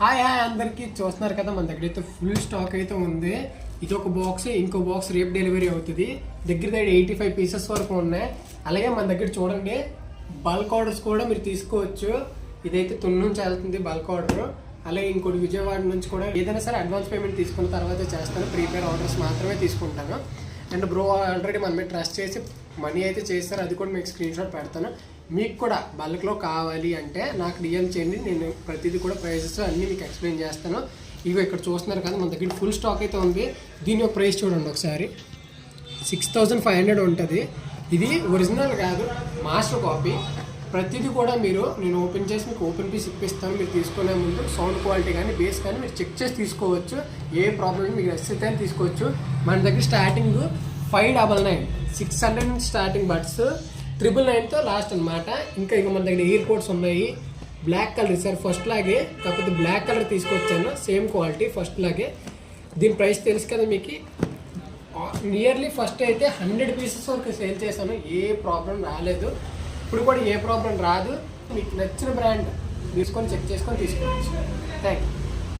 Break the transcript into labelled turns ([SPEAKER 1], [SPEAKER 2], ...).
[SPEAKER 1] Hi అందరికీ చూస్తున్నారు కదా, మన దగ్గర అయితే ఫుల్ స్టాక్ అయితే ఉంది. ఇది ఒక బాక్స్, ఇంకో బాక్స్ రేపు డెలివరీ అవుతుంది. దగ్గర 85 పీసెస్ వరకు ఉన్నాయి. అలాగే మన దగ్గర చూడండి బల్క్ ఆర్డర్స్ కూడా మీరు తీసుకోవచ్చు. ఇదైతే తుని నుంచి వెళ్తుంది బల్క్ ఆర్డర్. అలాగే ఇంకోటి విజయవాడ నుంచి కూడా. ఏదైనా సరే అడ్వాన్స్ పేమెంట్ తీసుకున్న తర్వాత చేస్తాను, ప్రీపేడ్ ఆర్డర్స్ మాత్రమే తీసుకుంటాను. అండ్ బ్రో ఆల్రెడీ మన మీద ట్రస్ట్ చేసి మనీ అయితే చేస్తారు, అది కూడా మీకు స్క్రీన్ షాట్ పెడతాను. మీకు కూడా బల్క్లో కావాలి అంటే నాకు డిఎం చేయండి, నేను ప్రతిదీ కూడా ప్రైజెస్ అన్నీ మీకు ఎక్స్ప్లెయిన్ చేస్తాను. ఇవి ఇక్కడ చూస్తున్నారు కదా, మన దగ్గర ఫుల్ స్టాక్ అయితే ఉంది. దీని యొక్క ప్రైస్ చూడండి ఒకసారి, 6500 ఉంటుంది. ఇది ఒరిజినల్ కాదు, మాస్టర్ కాపీ. ప్రతిదీ కూడా నేను ఓపెన్ చేసి మీకు ఓపెన్ పీస్ ఇప్పిస్తాను. మీరు తీసుకునే ముందు సౌండ్ క్వాలిటీ కానీ బేస్ కానీ మీరు చెక్ చేసి తీసుకోవచ్చు. ఏ ప్రాబ్లం మీకు నచ్చితే అని తీసుకోవచ్చు. మన దగ్గర స్టార్టింగ్ 599, 600 నుంచి స్టార్టింగ్ బడ్స్, 999తో లాస్ట్ అనమాట. ఇంకా మన దగ్గర ఇయర్ కోడ్స్ ఉన్నాయి. బ్లాక్ కలర్ సార్ ఫస్ట్ లాగే, కాకపోతే బ్లాక్ కలర్ తీసుకొచ్చాను, సేమ్ క్వాలిటీ ఫస్ట్ లాగే. దీని ప్రైస్ తెలుసు కదా మీకు. నియర్లీ ఫస్ట్ అయితే 100 పీసెస్ వరకు సేల్ చేశాను, ఏ ప్రాబ్లం రాలేదు. ఇప్పుడు కూడా ఏ ప్రాబ్లం రాదు. మీకు నచ్చిన బ్రాండ్ తీసుకొని చెక్ చేసుకొని తీసుకోవచ్చు. Thank you.